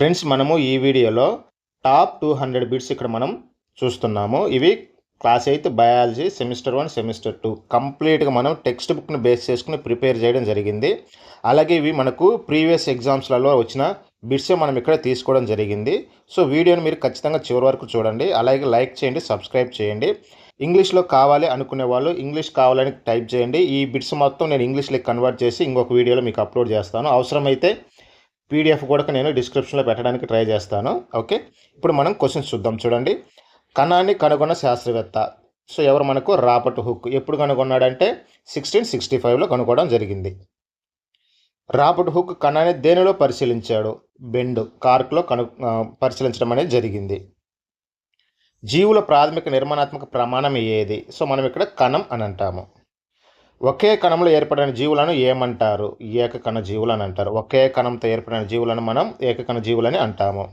Friends, మనము ఈ వీడియోలో టాప్ 200 బిట్స్ ఇక్కడ మనం చూస్తున్నాము. ఇవి క్లాస్ 8 బయాలజీ సెమిస్టర్ 1, సెమిస్టర్ 2 కంప్లీట్గా మనం టెక్స్ట్ బుక్ని బేస్ చేసుకుని ప్రిపేర్ చేయడం జరిగింది. అలాగే ఇవి మనకు ప్రీవియస్ ఎగ్జామ్స్లలో వచ్చిన బిట్సే మనం ఇక్కడ తీసుకోవడం జరిగింది. సో వీడియోని మీరు ఖచ్చితంగా చివరి వరకు చూడండి. అలాగే లైక్ చేయండి, సబ్స్క్రైబ్ చేయండి. ఇంగ్లీష్లో కావాలి అనుకునే వాళ్ళు ఇంగ్లీష్ కావాలని టైప్ చేయండి. ఈ బిట్స్ మొత్తం నేను ఇంగ్లీష్లోకి కన్వర్ట్ చేసి ఇంకొక వీడియోలో మీకు అప్లోడ్ చేస్తాను. అవసరమైతే పీడిఎఫ్ కూడా నేను డిస్క్రిప్షన్లో పెట్టడానికి ట్రై చేస్తాను. ఓకే, ఇప్పుడు మనం క్వశ్చన్స్ చూద్దాం. చూడండి, కణాన్ని కనుగొన్న శాస్త్రవేత్త. సో ఎవరు మనకు? Robert hook. ఎప్పుడు కనుగొన్నాడంటే 1665లో కనుగొనడం జరిగింది. రాబర్ట్ హుక్ కణాన్ని దేనిలో పరిశీలించాడు? బెండ్, కార్క్లో పరిశీలించడం అనేది జరిగింది. జీవుల ప్రాథమిక నిర్మాణాత్మక ప్రమాణం ఏది? సో మనం ఇక్కడ కణం అని అంటాము. ఒకే కణంలో ఏర్పడిన జీవులను ఏమంటారు? ఏకకణ జీవులు అని అంటారు. ఒకే కణంతో ఏర్పడిన జీవులను మనం ఏకకణ జీవులని అంటాము.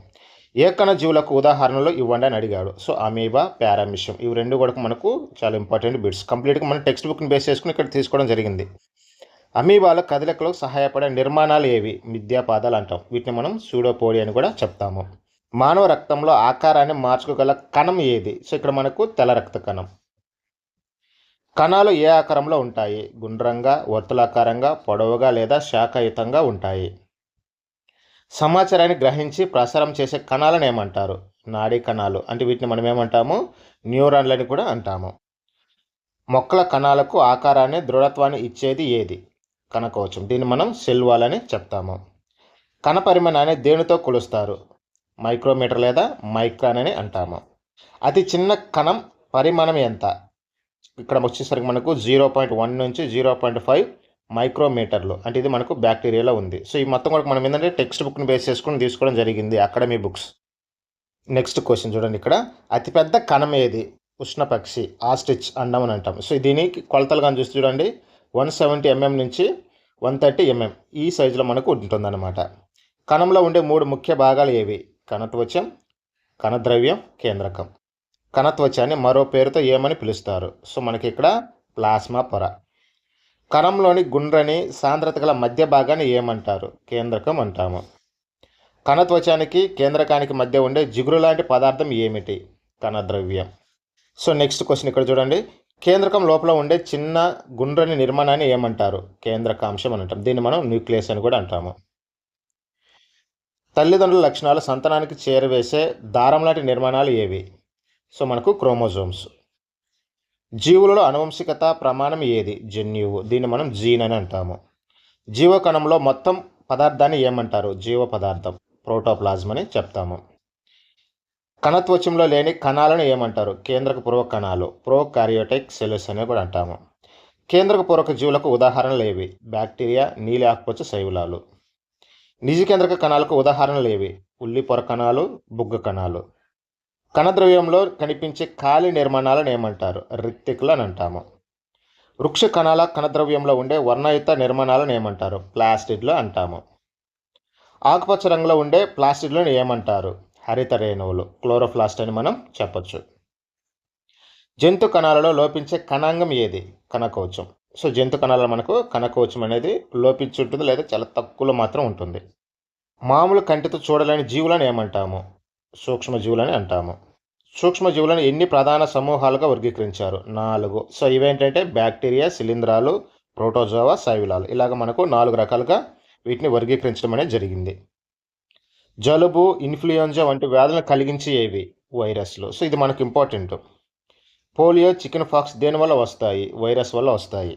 ఏకకణ జీవులకు ఉదాహరణలు ఇవ్వండి అని అడిగాడు. సో అమీబా, పారామిషియం, ఇవి రెండు కూడా మనకు చాలా ఇంపార్టెంట్ బిట్స్. కంప్లీట్గా మనం టెక్స్ట్ బుక్ని బేస్ చేసుకుని ఇక్కడ తీసుకోవడం జరిగింది. అమీబాల కదలికలకు సహాయపడే నిర్మాణాలు ఏవి? మిథ్యాపాదాలు అంటాం. వీటిని మనం సూడోపోడి అని కూడా చెప్తాము. మానవ రక్తంలో ఆకారాన్ని మార్చుకోగల కణం ఏది? సో ఇక్కడ మనకు తెల్ల రక్త కణం. కణాలు ఏ ఆకారంలో ఉంటాయి? గుండ్రంగా, వర్తులాకారంగా, పొడవుగా లేదా శాఖయుతంగా ఉంటాయి. సమాచారాన్ని గ్రహించి ప్రసారం చేసే కణాలను ఏమంటారు? నాడీ కణాలు. అంటే వీటిని మనం ఏమంటాము? న్యూరాన్లని కూడా అంటాము. మొక్కల కణాలకు ఆకారాన్ని, దృఢత్వాన్ని ఇచ్చేది ఏది? కణకవచం. దీన్ని మనం సెల్ వాల్ అని చెప్తాము. కణ పరిమాణాన్ని దేనితో కొలుస్తారు? మైక్రోమీటర్ లేదా మైక్రాన్ అని అంటాము. అతి చిన్న కణం పరిమాణం ఎంత? ఇక్కడ వచ్చేసరికి మనకు 0.1 నుంచి 0.5 మైక్రోమీటర్లు. అంటే ఇది మనకు బ్యాక్టీరియాలో ఉంది. సో ఈ మొత్తం కూడా మనం ఏంటంటే టెక్స్ట్ బుక్ని బేస్ చేసుకుని తీసుకోవడం జరిగింది, అకాడమీ బుక్స్. నెక్స్ట్ క్వశ్చన్ చూడండి, ఇక్కడ అతిపెద్ద కణం ఏది? ఉష్ణపక్షి, ఆస్ట్రిచ్ అండం అని అంటాం. సో దీనికి కొలతలుగా చూసి చూడండి, 170 mm నుంచి 130 mm ఈ సైజులో మనకు ఉంటుందన్నమాట. కణంలో ఉండే 3 ముఖ్య భాగాలు ఏవి? కణత్వచం, కణద్రవ్యం, కేంద్రకం. కణత్వచాన్ని మరో పేరుతో ఏమని పిలుస్తారు? సో మనకి ఇక్కడ ప్లాస్మా పొర. కణంలోని గుండ్రని సాంద్రత గల మధ్య భాగాన్ని ఏమంటారు? కేంద్రకం అంటాము. కణత్వచానికి కేంద్రకానికి మధ్య ఉండే జిగురు లాంటి పదార్థం ఏమిటి? కణద్రవ్యం. సో నెక్స్ట్ క్వశ్చన్ ఇక్కడ చూడండి, కేంద్రకం లోపల ఉండే చిన్న గుండ్రని నిర్మాణాన్ని ఏమంటారు? కేంద్రకాంశం అని అంటాం. దీన్ని మనం న్యూక్లియస్ అని కూడా అంటాము. తల్లిదండ్రుల లక్షణాలు సంతానానికి చేరవేసే దారం లాంటి నిర్మాణాలు ఏవి? సో మనకు క్రోమోజోమ్స్. జీవులలో అనువంశికత ప్రమాణం ఏది? జన్యువు. దీన్ని మనం జీన్ అని అంటాము. జీవకణంలో మొత్తం పదార్థాన్ని ఏమంటారు? జీవ పదార్థం, ప్రోటోప్లాజం అని చెప్తాము. కణత్వచంలో లేని కణాలను ఏమంటారు? కేంద్రక పూర్వక కణాలు, ప్రోకారియోటిక్ సెల్స్ అని కూడా అంటాము. కేంద్రక పూర్వక జీవులకు ఉదాహరణలు ఏవి? బ్యాక్టీరియా, నీలి ఆకుపచ్చ శైవలాలు. నిజ కేంద్రక కణాలకు ఉదాహరణలు ఏవి? ఉల్లి పొర కణాలు, బుగ్గ కణాలు. కణద్రవ్యంలో కనిపించే ఖాళీ నిర్మాణాలను ఏమంటారు? రిక్తికులు అని అంటాము. వృక్ష కణాల కణద్రవ్యంలో ఉండే వర్ణయుత నిర్మాణాలను ఏమంటారు? ప్లాస్టిడ్లు అంటాము. ఆకుపచ్చ రంగులో ఉండే ప్లాస్టిడ్లను ఏమంటారు? హరిత రేణువులు, క్లోరోప్లాస్ట్ అని మనం చెప్పచ్చు. జంతు కణాలలో లోపించే కణాంగం ఏది? కణకవచం. సో జంతు కణాలలో మనకు కణకవచం అనేది లోపించి ఉంటుంది, లేదా చాలా తక్కువలో మాత్రం ఉంటుంది. మామూలు కంటితో చూడలేని జీవులను ఏమంటాము? సూక్ష్మజీవులని అంటాము. సూక్ష్మజీవులను ఎన్ని ప్రధాన సమూహాలుగా వర్గీకరించారు? 4. సో ఇవేంటంటే బ్యాక్టీరియా, శిలీంధ్రాలు, ప్రోటోజోవా, శైవలాలు. ఇలాగ మనకు 4 రకాలుగా వీటిని వర్గీకరించడం అనేది జరిగింది. జలుబు, ఇన్ఫ్లుయెంజా వంటి వ్యాధులను కలిగించే ఏవి? వైరస్లు. సో ఇది మనకు ఇంపార్టెంట్. పోలియో, చికెన్ పాక్స్ దేని వల్ల వస్తాయి? వైరస్ వల్ల వస్తాయి.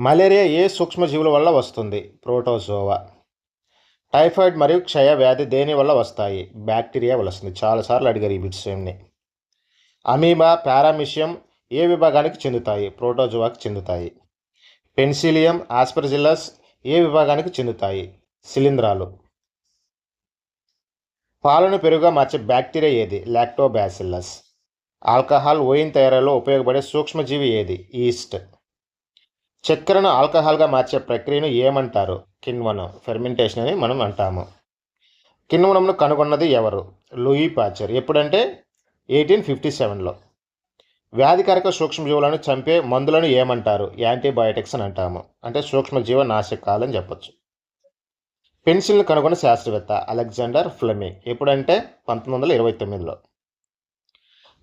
మలేరియా ఏ సూక్ష్మజీవుల వల్ల వస్తుంది? ప్రోటోజోవా. టైఫాయిడ్ మరియు క్షయ వ్యాధి దేని వల్ల వస్తాయి? బ్యాక్టీరియా వల్ల వస్తుంది. చాలాసార్లు అడిగారు ఈ బిట్స్ ఏమి. అమీబా, పారామిషియం ఏ విభాగానికి చెందుతాయి? ప్రోటోజోవాకి చెందుతాయి. పెన్సిలియం, ఆస్పర్జిల్లస్ ఏ విభాగానికి చెందుతాయి? శిలీంధ్రాలు. పాలను పెరుగుగా మార్చే బ్యాక్టీరియా ఏది? లాక్టోబాసిల్లస్. ఆల్కహాల్, వైన్ తయారీలో ఉపయోగపడే సూక్ష్మజీవి ఏది? ఈస్ట్. చక్కెరను ఆల్కహాల్గా మార్చే ప్రక్రియను ఏమంటారు? కిణ్వనం, ఫెర్మెంటేషన్ అని మనం అంటాము. కిణ్వనంను కనుగొన్నది ఎవరు? Louis Pasteur. ఎప్పుడంటే 1857లో. వ్యాధికారక సూక్ష్మజీవులను చంపే మందులను ఏమంటారు? యాంటీబయాటిక్స్ అని అంటాము. అంటే సూక్ష్మజీవ నాశకాలని చెప్పచ్చు. పెన్సిల్ని కనుగొన్న శాస్త్రవేత్త అలెగ్జాండర్ ఫ్లెమింగ్. ఎప్పుడంటే 1929లో.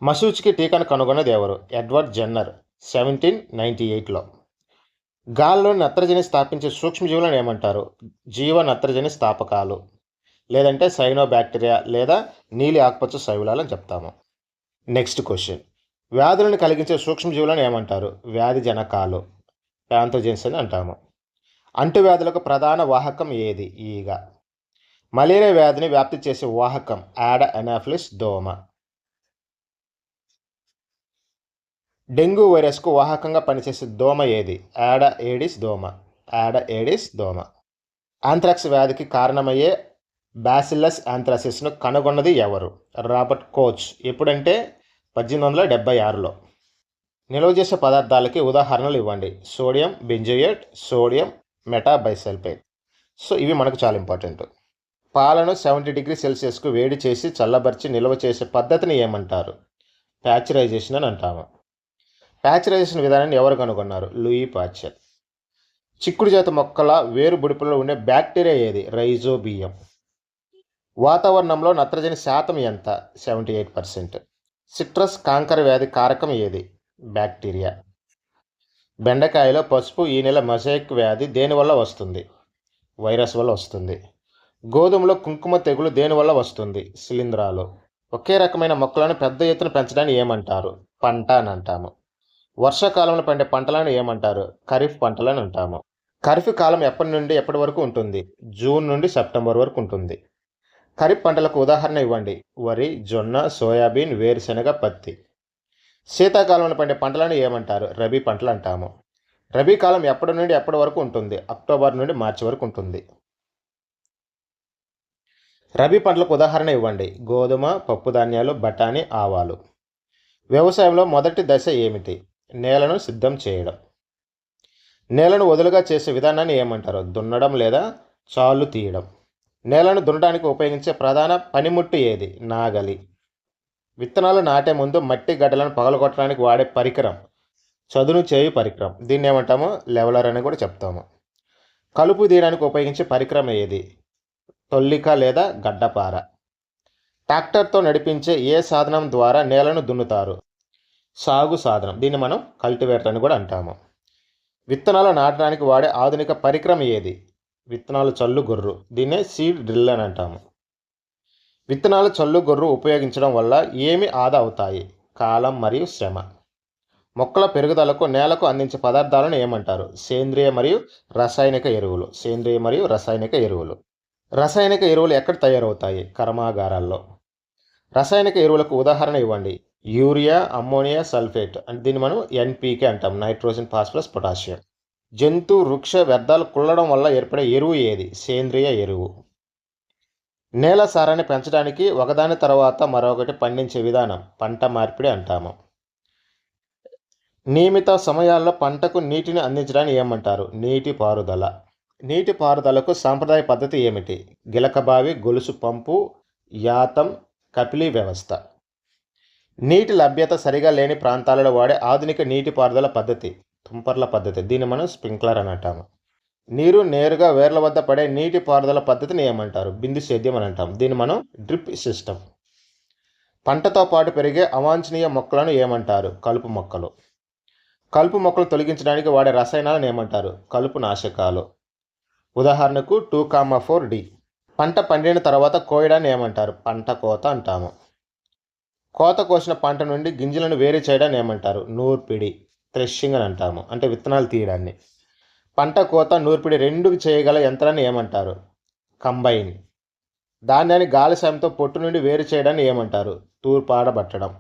మశూచికి టీకాను కనుగొన్నది ఎవరు? ఎడ్వర్డ్ జెన్నర్ 1798లో. గాల్లో నత్రజని స్థాపించే సూక్ష్మజీవులను ఏమంటారు? జీవ నత్రజని స్థాపకాలు, లేదంటే సైనోబ్యాక్టీరియా లేదా నీలి ఆకుపచ్చ శైవలాలని చెప్తాము. Next question. వ్యాధులను కలిగించే సూక్ష్మజీవులను ఏమంటారు? వ్యాధి జనకాలు, ప్యాంథోజెన్స్ అని అంటాము. అంటువ్యాధులకు ప్రధాన వాహకం ఏది? ఈగ. మలేరియా వ్యాధిని వ్యాప్తి చేసే వాహకం యాడ ఎనాఫిలిస్ దోమ. డెంగ్యూ వైరస్కు వాహకంగా పనిచేసే దోమ ఏది? యాడ ఏడిస్ దోమ. యాడ ఏడిస్ దోమ. ఆంథ్రాక్స్ వ్యాధికి కారణమయ్యే బ్యాసిల్లస్ ఆంథ్రాసిస్ను కనుగొన్నది ఎవరు? Robert Koch. ఎప్పుడంటే 1876లో. నిల్వ చేసే పదార్థాలకి ఉదాహరణలు ఇవ్వండి. Sodium benzoate, sodium metabisulphite. So ఇవి మనకు చాలా ఇంపార్టెంట్. పాలను 70°C వేడి చేసి చల్లబరిచి నిల్వ చేసే పద్ధతిని ఏమంటారు? ప్యాచరైజేషన్ అని అంటాము. ప్యాచరైజేషన్ విధానాన్ని ఎవరు కనుగొన్నారు? Louis Pasteur. చిక్కుడు జాతి మొక్కల వేరు బుడిపలో ఉండే బ్యాక్టీరియా ఏది? రైజోబియం. వాతావరణంలో నత్రజని శాతం ఎంత? 78%. సిట్రస్ కాంకర వ్యాధి కారకం ఏది? బ్యాక్టీరియా. బెండకాయలో పసుపు ఈ నెల మొజాయిక్ వ్యాధి దేనివల్ల వస్తుంది? వైరస్ వల్ల వస్తుంది. గోధుమలో కుంకుమ తెగులు దేనివల్ల వస్తుంది? శిలీంధ్రాలు. ఒకే రకమైన మొక్కలను పెద్ద ఎత్తున పెంచడాన్ని ఏమంటారు? పంట అని అంటాము. వర్షాకాలంలో పండే పంటలను ఏమంటారు? ఖరీఫ్ పంటలని అంటాము. ఖరీఫ్ కాలం ఎప్పటి నుండి ఎప్పటి వరకు ఉంటుంది? జూన్ నుండి సెప్టెంబర్ వరకు ఉంటుంది. ఖరీఫ్ పంటలకు ఉదాహరణ ఇవ్వండి. వరి, జొన్న, సోయాబీన్, వేరుశెనగ, పత్తి. శీతాకాలంలో పండే పంటలను ఏమంటారు? రబీ పంటలు అంటాము. రబీ కాలం ఎప్పటి నుండి ఎప్పటి వరకు ఉంటుంది? అక్టోబర్ నుండి మార్చి వరకు ఉంటుంది. రబీ పంటలకు ఉదాహరణ ఇవ్వండి. గోధుమ, పప్పు ధాన్యాలు, బఠానీ, ఆవాలు. వ్యవసాయంలో మొదటి దశ ఏమిటి? నేలను సిద్ధం చేయడం. నేలను వదులుగా చేసే విధానాన్ని ఏమంటారు? దున్నడం లేదా చాలు తీయడం. నేలను దున్నడానికి ఉపయోగించే ప్రధాన పనిముట్టు ఏది? నాగలి. విత్తనాలు నాటే ముందు మట్టి గడ్డలను పగలగొట్టడానికి వాడే పరికరం చదును చేయు పరికరం. దీన్ని ఏమంటాము? లెవలర్ అని కూడా చెప్తాము. కలుపు తీయడానికి ఉపయోగించే పరికరం ఏది? తొల్లిక లేదా గడ్డపార. ట్రాక్టర్తో నడిపించే ఏ సాధనం ద్వారా నేలను దున్నుతారు? సాగు సాధనం. దీన్ని మనం కల్టివేటర్ అని కూడా అంటాము. విత్తనాలు నాటడానికి వాడే ఆధునిక పరికరం ఏది? విత్తనాలు చల్లు గొర్రు. దీన్నే సీడ్ డ్రిల్ అని అంటాము. విత్తనాలు చల్లు గొర్రు ఉపయోగించడం వల్ల ఏమి ఆదా అవుతాయి? కాలం మరియు శ్రమ. మొక్కల పెరుగుదలకు నేలకు అందించే పదార్థాలను ఏమంటారు? సేంద్రియ మరియు రసాయనిక ఎరువులు. సేంద్రియ మరియు రసాయనిక ఎరువులు. రసాయనిక ఎరువులు ఎక్కడ తయారవుతాయి? కర్మాగారాల్లో. రసాయనిక ఎరువులకు ఉదాహరణ ఇవ్వండి. Urea, ammonia sulphate. అంటే దీన్ని మనం ఎన్పీకే అంటాం. Nitrogen, phosphorus, potassium. జంతు వృక్ష వ్యర్థాలు కుళ్ళడం వల్ల ఏర్పడే ఎరువు ఏది? సేంద్రియ ఎరువు. నేల సారాన్ని పెంచడానికి ఒకదాని తర్వాత మరొకటి పండించే విధానం పంట మార్పిడి అంటాము. నియమిత సమయాల్లో పంటకు నీటిని అందించడాన్ని ఏమంటారు? నీటి పారుదల. నీటి పారుదలకు సాంప్రదాయ పద్ధతి ఏమిటి? గిలకబావి, గొలుసు పంపు, యాతం, కపిలీ వ్యవస్థ. నీటి లభ్యత సరిగా లేని ప్రాంతాలలో వాడే ఆధునిక నీటిపారుదల పద్ధతి తుంపర్ల పద్ధతి. దీన్ని మనం స్ప్రింక్లర్ అని అంటాము. నీరు నేరుగా వేర్ల వద్ద పడే నీటిపారుదల పద్ధతిని ఏమంటారు? బిందు సేద్యం అని అంటాం. దీన్ని మనం డ్రిప్ సిస్టమ్. పంటతో పాటు పెరిగే అవాంఛనీయ మొక్కలను ఏమంటారు? కలుపు మొక్కలు. కలుపు మొక్కలు తొలగించడానికి వాడే రసాయనాలను ఏమంటారు? కలుపు నాశకాలు. ఉదాహరణకు 2,4-D. పంట పండిన తర్వాత కోయడాన్ని ఏమంటారు? పంట కోత అంటాము. కోత కోసిన పంట నుండి గింజలను వేరు చేయడాన్ని ఏమంటారు? నూర్పిడి, థ్రెషింగ్ అని అంటాము. అంటే విత్తనాలు తీయడాన్ని. పంట కోత, నూర్పిడి రెండు చేయగల యంత్రాన్ని ఏమంటారు? కంబైన్. ధాన్యాన్ని గాలి సాయంతో పొట్టు నుండి వేరు చేయడాన్ని ఏమంటారు? తూర్పాడబట్టడం,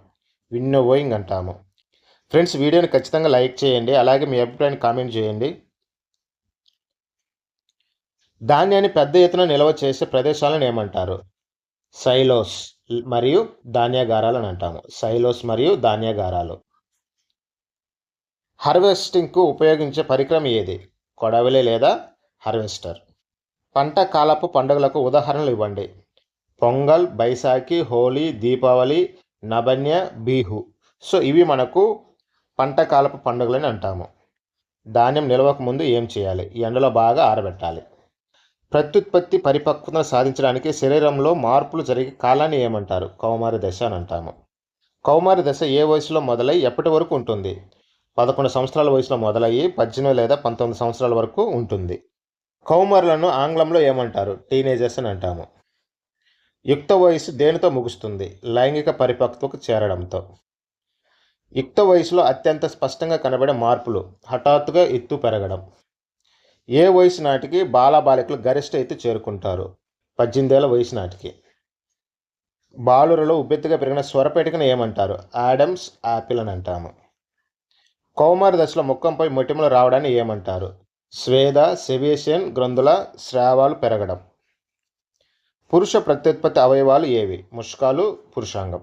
విన్నోవోయింగ్ అంటాము. ఫ్రెండ్స్, వీడియోని ఖచ్చితంగా లైక్ చేయండి. అలాగే మీ అభిప్రాయాన్ని కామెంట్ చేయండి. ధాన్యాన్ని పెద్ద ఎత్తున నిల్వ చేసే ప్రదేశాలను ఏమంటారు? సైలోస్ మరియు ధాన్యాగారాలు అని అంటాము. సైలోస్ మరియు ధాన్యాగారాలు. హార్వెస్టింగ్కు ఉపయోగించే పరికరం ఏది? కొడవలి లేదా హార్వెస్టర్. పంట కాలపు పండుగలకు ఉదాహరణలు ఇవ్వండి. పొంగల్, బైసాఖి, హోలీ, దీపావళి, నబన్య, బీహు. సో ఇవి మనకు పంట కాలపు పండుగలని అంటాము. ధాన్యం నిల్వకు ముందు ఏం చేయాలి? ఎండలో బాగా ఆరబెట్టాలి. ప్రత్యుత్పత్తి పరిపక్వతను సాధించడానికి శరీరంలో మార్పులు జరిగే కాలాన్ని ఏమంటారు? కౌమార దశ అని అంటాము. కౌమార దశ ఏ వయసులో మొదలై ఎప్పటి వరకు ఉంటుంది? 11 సంవత్సరాల వయసులో మొదలయ్యి 18 లేదా 19 సంవత్సరాల వరకు ఉంటుంది. కౌమారులను ఆంగ్లంలో ఏమంటారు? టీనేజర్స్ అని అంటాము. యుక్త వయసు దేనితో ముగుస్తుంది? లైంగిక పరిపక్వతకు చేరడంతో. యుక్త వయసులో అత్యంత స్పష్టంగా కనబడే మార్పులు: హఠాత్తుగా ఎత్తు పెరగడం. ఏ వయసు నాటికి బాలబాలికలు గరిష్ట ఎత్తు చేరుకుంటారు? 18 ఏళ్ల వయసు నాటికి. బాలురలో ఉబ్బెత్తుగా పెరిగిన స్వరపేటికను ఏమంటారు? ఆడమ్స్ యాపిల్ అని అంటాము. కౌమార దశలో ముఖంపై మొటిమలు రావడాన్ని ఏమంటారు? స్వేద సెబేషియన్ గ్రంథుల స్రావాలు పెరగడం. పురుష ప్రత్యుత్పత్తి అవయవాలు ఏవి? ముష్కాలు, పురుషాంగం.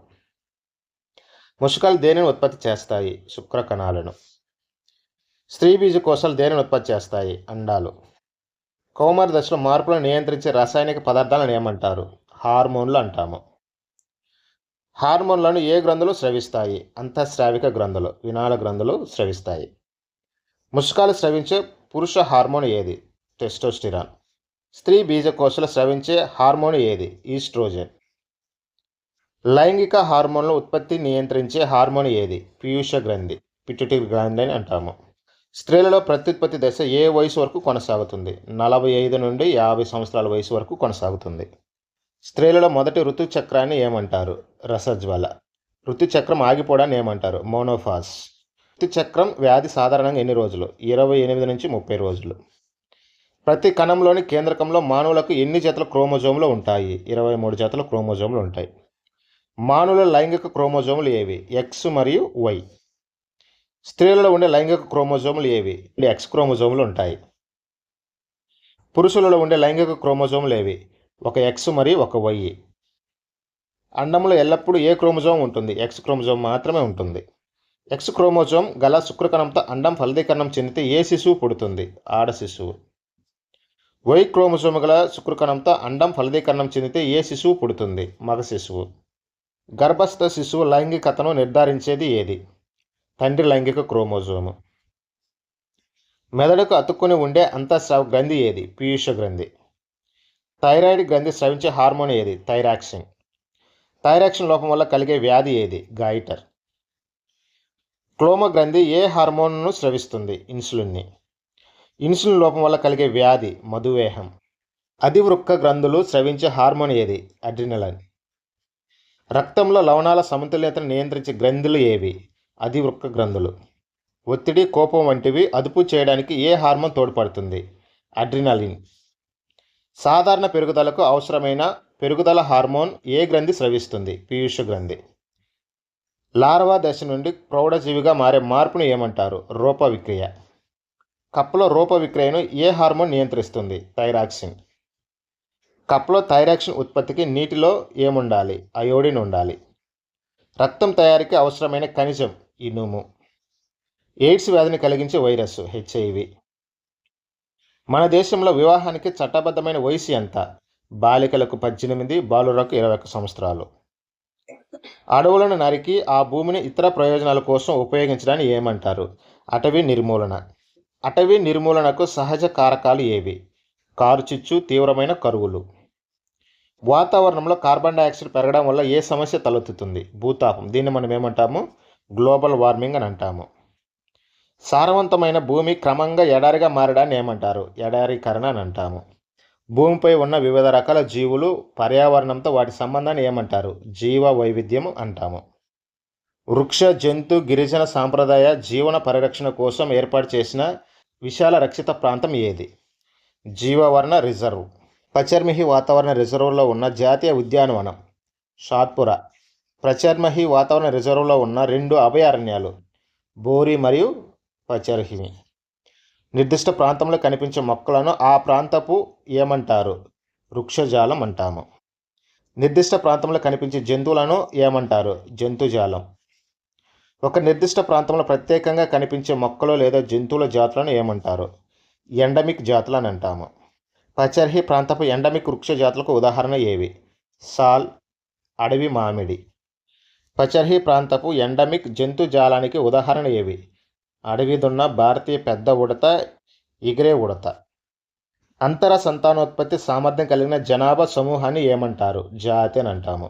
ముష్కాలు దేనిని ఉత్పత్తి చేస్తాయి? శుక్రకణాలను. స్త్రీ బీజకోశాలు దేనిని ఉత్పత్తి చేస్తాయి? అండాలు. కౌమార దశలో మార్పులను నియంత్రించే రసాయనిక పదార్థాలను ఏమంటారు? హార్మోన్లు అంటాము. హార్మోన్లను ఏ గ్రంథులు స్రవిస్తాయి? అంతఃస్రావిక గ్రంథులు, వినాళ గ్రంథులు స్రవిస్తాయి. ముష్కాలు స్రవించే పురుష హార్మోన్ ఏది? టెస్టోస్టిరాన్. స్త్రీ బీజకోశాలు స్రవించే హార్మోన్ ఏది? ఈస్ట్రోజన్. లైంగిక హార్మోన్ల ఉత్పత్తి నియంత్రించే హార్మోన్ ఏది? పీయూష గ్రంథి, పిట్యూటరీ గ్లాండ్ అని అంటాము. స్త్రీలలో ప్రత్యుత్పత్తి దశ ఏ వయసు వరకు కొనసాగుతుంది? 45 నుండి 50 సంవత్సరాల వయసు వరకు కొనసాగుతుంది. స్త్రీలలో మొదటి ఋతుచక్రాన్ని ఏమంటారు? రసజ్వల. ఋతుచక్రం ఆగిపోవడాన్ని ఏమంటారు? మోనోఫాస్. ఋతుచక్రం వ్యాధి సాధారణంగా ఎన్ని రోజులు? 28 నుంచి 30 రోజులు. ప్రతి కణంలోని కేంద్రకంలో మానవులకు ఎన్ని జతల క్రోమోజోములు ఉంటాయి? 23 జతల క్రోమోజోములు ఉంటాయి. మానవుల లైంగిక క్రోమోజోములు ఏవి? ఎక్స్ మరియు వై. స్త్రీలలో ఉండే లైంగిక క్రోమోజోములు ఏవి? ఎక్స్ క్రోమోజోములు ఉంటాయి. పురుషులలో ఉండే లైంగిక క్రోమోజోములు ఏవి? ఒక ఎక్స్ మరియు ఒక వై. అండంలో ఎల్లప్పుడూ ఏ క్రోమోజోమ్ ఉంటుంది? ఎక్స్ క్రోమోజోమ్ మాత్రమే ఉంటుంది. ఎక్స్ క్రోమోజోమ్ గల శుక్రకణంతో అండం ఫలదీకరణం చెందితే ఏ శిశువు పుడుతుంది? ఆడ శిశువు. వై క్రోమోజోమ్ గల శుక్రకణంతో అండం ఫలదీకరణం చెందితే ఏ శిశువు పుడుతుంది? మగ శిశువు. గర్భస్థ శిశువు లైంగికతను నిర్ధారించేది ఏది? తండ్రి లైంగిక క్రోమోజోము. మెదడుకు అతుక్కుని ఉండే అంతఃస్రావ గ్రంథి ఏది? పీయూష గ్రంథి. థైరాయిడ్ గ్రంథి స్రవించే హార్మోన్ ఏది? థైరాక్సిన్. థైరాక్సిన్ లోపం వల్ల కలిగే వ్యాధి ఏది? గాయిటర్. క్లోమ గ్రంథి ఏ హార్మోన్ను స్రవిస్తుంది? ఇన్సులిన్ని. ఇన్సులిన్ లోపం వల్ల కలిగే వ్యాధి? మధుమేహం. అధివృక్క గ్రంథులు స్రవించే హార్మోన్ ఏది? అడ్రినలిన్. రక్తంలో లవణాల సమతుల్యతను నియంత్రించే గ్రంథులు ఏవి? అధివృక్క గ్రంథులు. ఒత్తిడి, కోపం వంటివి అదుపు చేయడానికి ఏ హార్మోన్ తోడ్పడుతుంది? అడ్రినలిన్. సాధారణ పెరుగుదలకు అవసరమైన పెరుగుదల హార్మోన్ ఏ గ్రంథి స్రవిస్తుంది? పీయూష గ్రంథి. లార్వా దశ నుండి ప్రౌఢజీవిగా మారే మార్పును ఏమంటారు? రూప విక్రియ. కప్పలో రూప విక్రియను ఏ హార్మోన్ నియంత్రిస్తుంది? థైరాక్సిన్. కప్పలో థైరాక్సిన్ ఉత్పత్తికి నీటిలో ఏముండాలి? అయోడిన్ ఉండాలి. రక్తం తయారీకి అవసరమైన ఖనిజం ఇనుము. ఎయిడ్స్ వ్యాధిని కలిగించే వైరస్ హెచ్ఐవి. మన దేశంలో వివాహానికి చట్టబద్ధమైన వయసు ఎంత? బాలికలకు 18, బాలురకు 21 సంవత్సరాలు. అడవులను నరికి ఆ భూమిని ఇతర ప్రయోజనాల కోసం ఉపయోగించడాన్ని ఏమంటారు? అటవీ నిర్మూలన. అటవీ నిర్మూలనకు సహజ కారకాలు ఏవి? కారుచిచ్చు, తీవ్రమైన కరువులు. వాతావరణంలో కార్బన్ డైఆక్సైడ్ పెరగడం వల్ల ఏ సమస్య తలెత్తుతుంది? భూతాపం. దీన్ని మనం ఏమంటాము? గ్లోబల్ వార్మింగ్ అని అంటాము. సారవంతమైన భూమి క్రమంగా ఎడారిగా మారడాన్ని ఏమంటారు? ఎడారీకరణ అని అంటాము. భూమిపై ఉన్న వివిధ రకాల జీవులు, పర్యావరణంతో వాటి సంబంధాన్ని ఏమంటారు? జీవ వైవిధ్యం అంటాము. వృక్ష, జంతు, గిరిజన సాంప్రదాయ జీవన పరిరక్షణ కోసం ఏర్పాటు చేసిన విశాల రక్షిత ప్రాంతం ఏది? జీవవర్ణ రిజర్వ్. పచర్మిహి వాతావరణ రిజర్వ్లో ఉన్న జాతీయ ఉద్యానవనం షాద్పురా. పచర్మిహి వాతావరణ రిజర్వ్లో ఉన్న 2 అభయారణ్యాలు బోరి మరియు పచర్మిహి. నిర్దిష్ట ప్రాంతంలో కనిపించే మొక్కలను ఆ ప్రాంతపు ఏమంటారు? వృక్షజాలం అంటాము. నిర్దిష్ట ప్రాంతంలో కనిపించే జంతువులను ఏమంటారు? జంతుజాలం. ఒక నిర్దిష్ట ప్రాంతంలో ప్రత్యేకంగా కనిపించే మొక్కలు లేదా జంతువుల జాతులను ఏమంటారు? ఎండమిక్ జాతులు అని అంటాము. పచర్హి ప్రాంతపు ఎండమిక్ వృక్ష జాతులకు ఉదాహరణ ఏవి? సాల్, అడవి మామిడి. పచర్హి ప్రాంతపు ఎండమిక్ జంతుజాలానికి ఉదాహరణ ఏవి? అడవి దున్న, భారతీయ పెద్ద ఉడత, ఎగిరే ఉడత. అంతర సంతానోత్పత్తి సామర్థ్యం కలిగిన జనాభా సమూహాన్ని ఏమంటారు? జాతి అని అంటాము.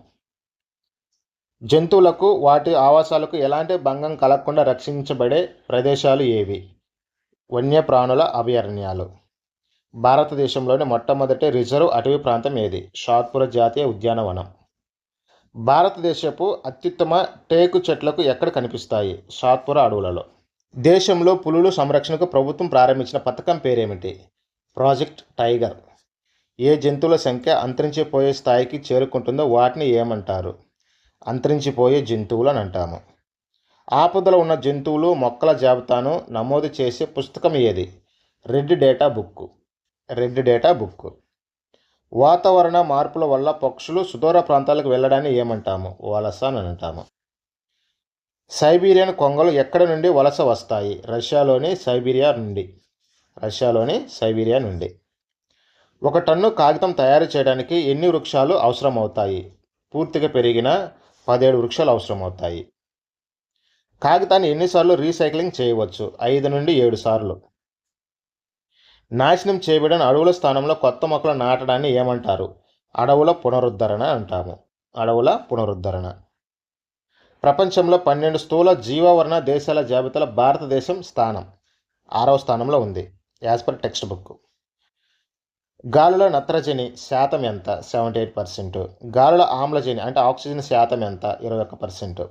జంతువులకు వాటి ఆవాసాలకు ఎలాంటి భంగం కలగకుండా రక్షించబడే ప్రదేశాలు ఏవి? వన్యప్రాణుల అభయారణ్యాలు. భారతదేశంలోని మొట్టమొదటి రిజర్వ్ అటవీ ప్రాంతం ఏది? షాద్పుర జాతీయ ఉద్యానవనం. భారతదేశపు అత్యుత్తమ టేకు చెట్లకు ఎక్కడ కనిపిస్తాయి? షాద్పుర అడవులలో. దేశంలో పులుల సంరక్షణకు ప్రభుత్వం ప్రారంభించిన పథకం పేరేమిటి? Project tiger. ఏ జంతువుల సంఖ్య అంతరించిపోయే స్థాయికి చేరుకుంటుందో వాటిని ఏమంటారు? అంతరించిపోయే జంతువులు అని అంటాము. ఆపదలో ఉన్న జంతువులు మొక్కల జాబితాను నమోదు చేసే పుస్తకం ఏది? Red data book. Red data book. వాతావరణ మార్పుల వల్ల పక్షులు సుదూర ప్రాంతాలకు వెళ్ళడాన్ని ఏమంటాము? వలస అని అంటాము. సైబీరియన్ కొంగలు ఎక్కడి నుండి వలస వస్తాయి? రష్యాలోని సైబీరియా నుండి. 1 టన్ను కాగితం తయారు చేయడానికి ఎన్ని వృక్షాలు అవసరమవుతాయి? పూర్తిగా పెరిగిన 17 వృక్షాలు అవసరమవుతాయి. కాగితాన్ని ఎన్నిసార్లు రీసైక్లింగ్ చేయవచ్చు? 5 నుండి 7 సార్లు. నాశనం చేయబడిన అడవుల స్థానంలో కొత్త మొక్కలు నాటడాన్ని ఏమంటారు? అడవుల పునరుద్ధరణ అంటాము. అడవుల పునరుద్ధరణ. ప్రపంచంలో 12 స్థూల జీవావరణ దేశాల జాబితాలో భారతదేశం 6వ స్థానంలో ఉంది యాజ్ పర్ టెక్స్ట్ బుక్. గాలిలో నత్రజని శాతం ఎంత? 78%. గాలిలో ఆమ్లజని అంటే ఆక్సిజన్ శాతం ఎంత? 21%.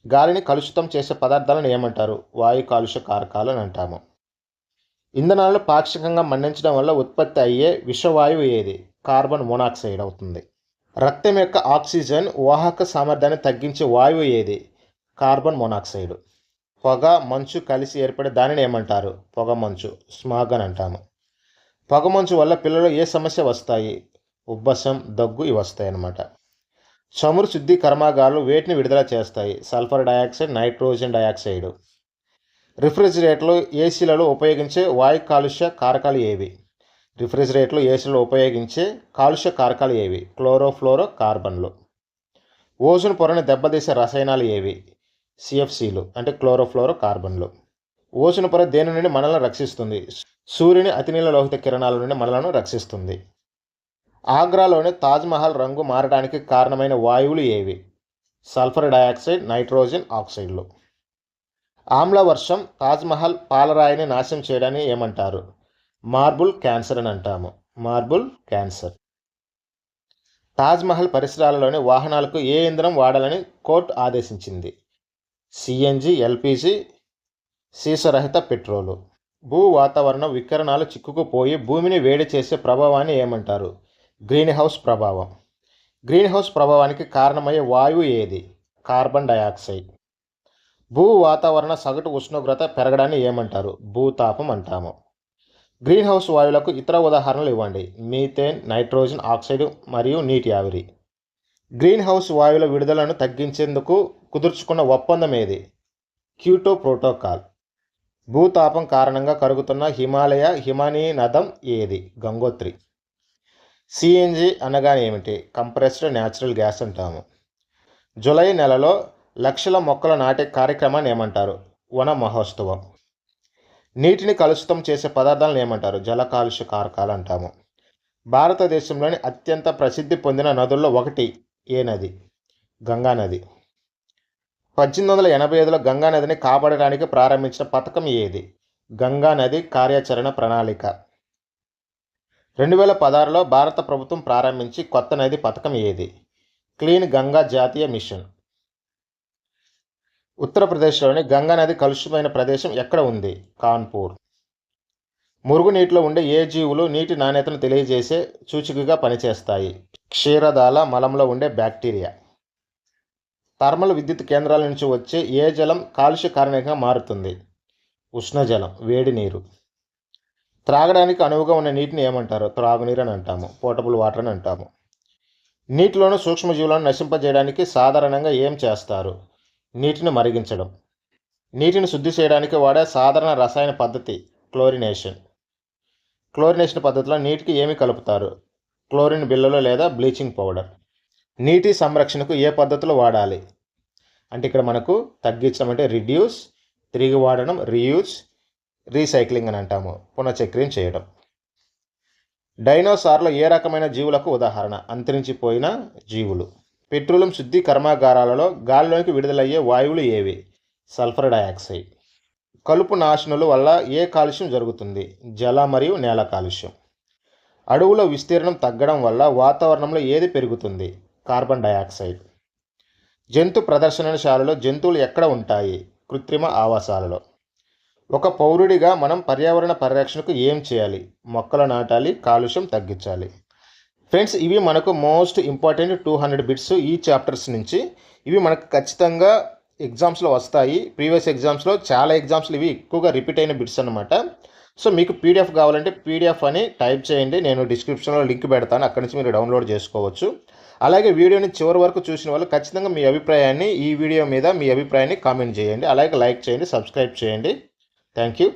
గాలిని కలుషితం చేసే పదార్థాలను ఏమంటారు? వాయు కాలుష్య కారకాలు అని అంటాము. ఇంధనాలను పాక్షికంగా మండించడం వల్ల ఉత్పత్తి అయ్యే విషవాయువు ఏది? కార్బన్ మోనాక్సైడ్ అవుతుంది. రక్తం యొక్క ఆక్సిజన్ వాహక సామర్థ్యాన్ని తగ్గించే వాయువు ఏది? Carbon monoxide. పొగ మంచు కలిసి ఏర్పడే దానిని ఏమంటారు? పొగ మంచు, స్మాగ్ అని అంటాము. పొగ మంచు వల్ల పిల్లలు ఏ సమస్య వస్తాయి? ఉబ్బసం, దగ్గు ఇవి వస్తాయి అన్నమాట. చమురు శుద్ధి కర్మాగారాలు వేటిని విడుదల చేస్తాయి? Sulphur dioxide, nitrogen dioxide. రిఫ్రిజిరేటర్లు ఏసీలలో ఉపయోగించే వాయు కాలుష్య కారకాలు ఏవి? ఏసీలలో ఉపయోగించే కాలుష్య కారకాలు ఏవి? క్లోరోఫ్లోరో కార్బన్లు. ఓజోన్ పొరను దెబ్బతీసే రసాయనాలు ఏవి? సిఎఫ్సిలు అంటే క్లోరోఫ్లోరో కార్బన్లు. ఓజోన్ పొర దేని నుండి మనల్ని రక్షిస్తుంది? సూర్యుని అతినీల లోహిత కిరణాల నుండి మనలను రక్షిస్తుంది. ఆగ్రాలోని తాజ్మహల్ రంగు మారడానికి కారణమైన వాయువులు ఏవి? Sulphur dioxide, nitrogen ఆక్సైడ్లు. ఆమ్ల వర్షం తాజ్మహల్ పాలరాయిని నాశనం చేయడాన్ని ఏమంటారు? మార్బుల్ క్యాన్సర్ అని అంటాము. Marble cancer. తాజ్మహల్ పరిసరాలలోని వాహనాలకు ఏ ఇంధనం వాడాలని కోర్టు ఆదేశించింది? సిఎన్జి, ఎల్పిజి, సీసరహిత పెట్రోలు. భూ వాతావరణ వికిరణాలు చిక్కుకుపోయి భూమిని వేడి చేసే ప్రభావాన్ని ఏమంటారు? గ్రీన్ హౌస్ ప్రభావం. గ్రీన్ హౌస్ ప్రభావానికి కారణమయ్యే వాయువు ఏది? Carbon dioxide. భూ వాతావరణ సగటు ఉష్ణోగ్రత పెరగడాన్ని ఏమంటారు? భూతాపం అంటాము. గ్రీన్ హౌస్ వాయువులకు ఇతర ఉదాహరణలు ఇవ్వండి. మీథేన్, నైట్రోజన్ ఆక్సైడ్ మరియు నీటి ఆవిరి. గ్రీన్ హౌస్ వాయువుల విడుదలను తగ్గించేందుకు కుదుర్చుకున్న ఒప్పందం ఏది? Kyoto protocol. భూతాపం కారణంగా కరుగుతున్న హిమానీయ నదం ఏది? గంగోత్రి. సిఎన్జి అనగా ఏమిటి? కంప్రెస్డ్ న్యాచురల్ గ్యాస్ అంటాము. జూలై నెలలో లక్షల మొక్కలు నాటే కార్యక్రమాన్ని ఏమంటారు? వన మహోత్సవం. నీటిని కలుషితం చేసే పదార్థాలను ఏమంటారు? జల కాలుష్య కారకాలు అంటాము. భారతదేశంలోని అత్యంత ప్రసిద్ధి పొందిన నదుల్లో ఒకటి ఏ నది? గంగా నది. 1885లో గంగా నదిని కాపాడడానికి ప్రారంభించిన పథకం ఏది? గంగా నది కార్యాచరణ ప్రణాళిక. 2016లో భారత ప్రభుత్వం ప్రారంభించి కొత్త నది పథకం ఏది? క్లీన్ గంగా జాతీయ మిషన్. ఉత్తరప్రదేశ్లోని గంగా నది కలుషితమైన ప్రదేశం ఎక్కడ ఉంది? కాన్పూర్. మురుగునీటిలో ఉండే ఏ జీవులు నీటి నాణ్యతను తెలియజేసే సూచికగా పనిచేస్తాయి? క్షీరదాల మలంలో ఉండే బ్యాక్టీరియా. థర్మల్ విద్యుత్ కేంద్రాల నుంచి వచ్చే ఏ జలం కాలుష్య కారణంగా మారుతుంది? ఉష్ణజలం, వేడి నీరు. త్రాగడానికి అనువుగా ఉన్న నీటిని ఏమంటారు? త్రాగునీరు అని అంటాము. పోర్టబుల్ వాటర్ అని అంటాము. నీటిలోని సూక్ష్మజీవులను నశింపజేయడానికి సాధారణంగా ఏం చేస్తారు? నీటిని మరిగించడం. నీటిని శుద్ధి చేయడానికి వాడే సాధారణ రసాయన పద్ధతి క్లోరినేషన్. క్లోరినేషన్ పద్ధతిలో నీటికి ఏమి కలుపుతారు? క్లోరిన్ బిళ్ళలు లేదా బ్లీచింగ్ పౌడర్. నీటి సంరక్షణకు ఏ పద్ధతులు వాడాలి అంటే ఇక్కడ మనకు తగ్గించడం అంటే రిడ్యూస్, తిరిగి వాడడం రీయూజ్, రీసైక్లింగ్ అని అంటాము. పునఃచక్రం చేయడం. డైనోసార్లు ఏ రకమైన జీవులకు ఉదాహరణ? అంతరించిపోయిన జీవులు. పెట్రోలియం శుద్ధి కర్మాగారాలలో గాలిలోకి విడుదలయ్యే వాయువులు ఏవి? Sulphur dioxide. కలుపు నాశనుల వల్ల ఏ కాలుష్యం జరుగుతుంది? జల మరియు నేల కాలుష్యం. అడవుల విస్తీర్ణం తగ్గడం వల్ల వాతావరణంలో ఏది పెరుగుతుంది? Carbon dioxide. జంతు ప్రదర్శనశాలలో జంతువులు ఎక్కడ ఉంటాయి? కృత్రిమ ఆవాసాలలో. ఒక పౌరుడిగా మనం పర్యావరణ పరిరక్షణకు ఏం చేయాలి? మొక్కలు నాటాలి, కాలుష్యం తగ్గించాలి. ఫ్రెండ్స్, ఇవి మనకు మోస్ట్ ఇంపార్టెంట్ 200 బిట్స్ ఈ చాప్టర్స్ నుంచి. ఇవి మనకు ఖచ్చితంగా ఎగ్జామ్స్లో వస్తాయి. ప్రీవియస్ ఎగ్జామ్స్లో చాలా ఎగ్జామ్స్లో ఇవి ఎక్కువగా రిపీట్ అయిన బిట్స్ అనమాట. సో మీకు పీడిఎఫ్ కావాలంటే పీడిఎఫ్ అని టైప్ చేయండి, నేను డిస్క్రిప్షన్లో లింక్ పెడతాను, అక్కడి నుంచి మీరు డౌన్లోడ్ చేసుకోవచ్చు. అలాగే వీడియోని చివరి వరకు చూసిన వాళ్ళు ఖచ్చితంగా మీ అభిప్రాయాన్ని ఈ వీడియో మీద మీ అభిప్రాయాన్ని కామెంట్ చేయండి. అలాగే లైక్ చేయండి, సబ్స్క్రైబ్ చేయండి. Thank you.